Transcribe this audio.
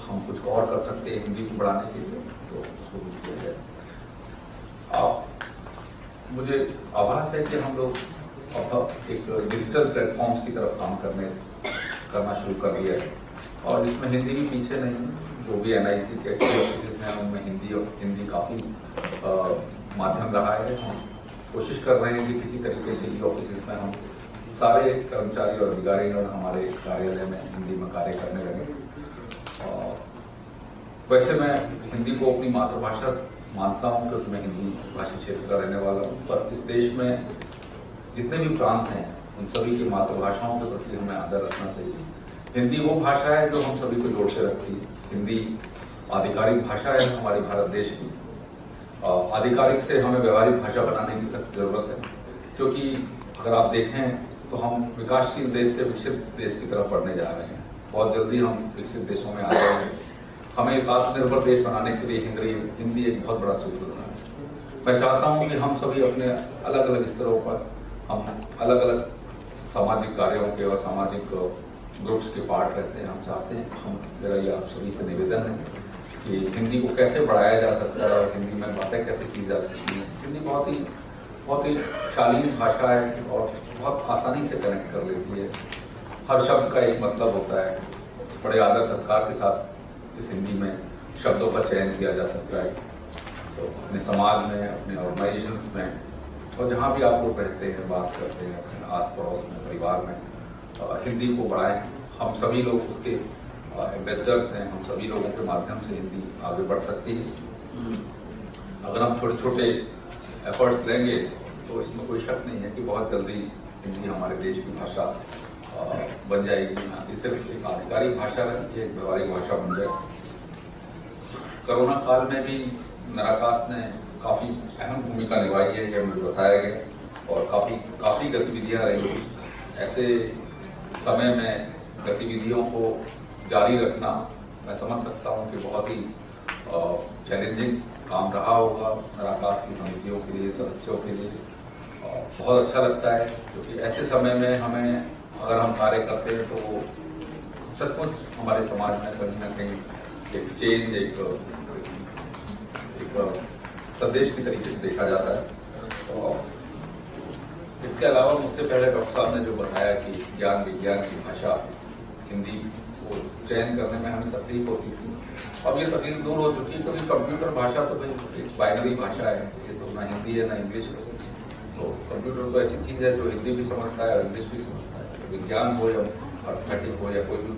हम कुछ और कर सकते हैं हिंदी को बढ़ाने के लिए, तो शुरू किया जाए। आप मुझे आभास है कि हम लोग अब एक डिजिटल प्लेटफॉर्म्स की तरफ काम करना शुरू कर दिया है, और इसमें हिंदी भी पीछे नहीं है। जो भी NIC के ऑफिस हैं उनमें हिंदी काफ़ी माध्यम रहा है। हम कोशिश कर रहे हैं कि किसी तरीके से ये ऑफिस में हम सारे कर्मचारी और अधिकारी और हमारे कार्यालय में हिंदी में कार्य करने लगे। वैसे मैं हिंदी को अपनी मातृभाषा मानता हूँ, क्योंकि मैं हिंदी भाषी क्षेत्र का रहने वाला हूँ, पर इस देश में जितने भी प्रांत हैं उन सभी की मातृभाषाओं के प्रति हमें आदर रखना चाहिए। हिंदी वो भाषा है जो हम सभी को जोड़ के रखती है। हिंदी आधिकारिक भाषा है हमारे भारत देश की। आधिकारिक से हमें व्यवहारिक भाषा बनाने की सख्त जरूरत है, क्योंकि अगर आप देखें तो हम विकासशील देश से विकसित देश की तरफ बढ़ने जा रहे हैं। बहुत जल्दी हम विकसित देशों में आ रहे हैं। हमें एक आत्मनिर्भर देश बनाने के लिए हिंदी एक बहुत बड़ा सूत्र है। मैं चाहता हूँ कि हम सभी अपने अलग अलग स्तरों पर हम अलग अलग सामाजिक कार्यों के और सामाजिक ग्रुप्स के पार्ट रहते हैं। हम चाहते हैं, मेरा ये आप सभी से निवेदन है कि हिंदी को कैसे बढ़ाया जा सकता है और हिंदी में बातें कैसे की जा सकती हैं। हिंदी बहुत ही शालीन भाषा है और बहुत आसानी से कनेक्ट कर लेती है। हर शब्द का एक मतलब होता है। बड़े आदर सत्कार के साथ इस हिंदी में शब्दों का चयन किया जा सकता है। तो अपने समाज में, अपने ऑर्गेनाइजेशंस में, और जहाँ भी आप लोग रहते हैं, बात करते हैं, अपने आस पड़ोस में, परिवार में, हिंदी को बढ़ाएं। हम सभी लोग उसके एम्बेसडर्स हैं। हम सभी लोगों के माध्यम से हिंदी आगे बढ़ सकती है। अगर हम छोटे छोटे एफर्ट्स लेंगे तो इसमें कोई शक नहीं है कि बहुत जल्दी हिंदी हमारे देश की भाषा बन जाएगी। ना कि सिर्फ एक आधिकारिक भाषा रहे, एक व्यवहारिक भाषा बन जाए। कोरोना काल में भी नराकास ने काफ़ी अहम भूमिका निभाई है, यह मुझे बताया गया, और काफ़ी गतिविधियाँ रही। ऐसे समय में गतिविधियों को जारी रखना मैं समझ सकता हूँ कि बहुत ही चैलेंजिंग काम रहा होगा नराकास की समितियों के लिए, सदस्यों के लिए। बहुत अच्छा लगता है, क्योंकि ऐसे समय में हमें अगर हम कार्य करते हैं तो सचमुच हमारे समाज में कहीं ना कहीं एक चेंज, एक संदेश की तरीके से देखा जाता है। और इसके अलावा मुझसे पहले डॉक्टर साहब ने जो बताया कि ज्ञान विज्ञान की भाषा हिंदी को चयन करने में हमें तकलीफ होती थी, अब ये तकलीफ दूर हो चुकी है, क्योंकि कंप्यूटर भाषा तो भाई एक बाइनरी भाषा है। ये तो ना हिंदी है ना इंग्लिश है। तो कंप्यूटर तो ऐसी चीज़ है जो हिंदी भी समझता है और इंग्लिश भी समझता है। विज्ञान हो या अर्थमेटिक हो या कोई भी